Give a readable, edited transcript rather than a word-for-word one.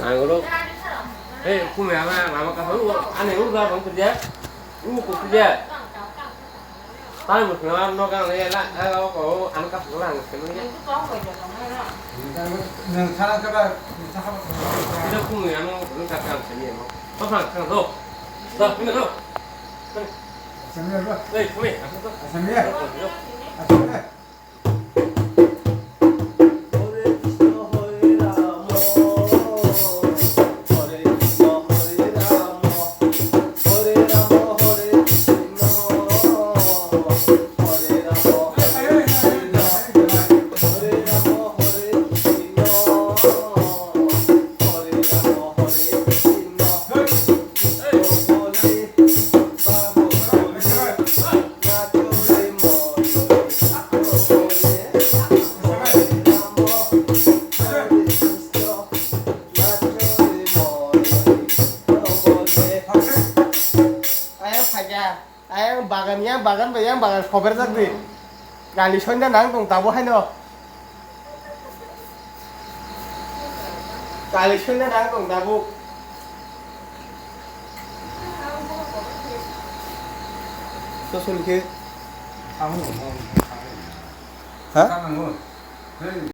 Ăn luôn. Ê, cô mẹ mà cà phê anh này uống ra vẫn được chứ? Uống cũng được chứ? Tao một nó cái này là có ăn cà phê là cái này. 는 사람 그라 이제 꿈이 안 오고 그런 작가는 재미에 뭐. 서상 그냥 너. 너 근데 너. 재미가 네, 꿈이. 재미야 너. 재미야 bagan bayang bagan khober jakdi gali sonja nang dong tabo haino gali sonja nang dong tabo sosul ke ha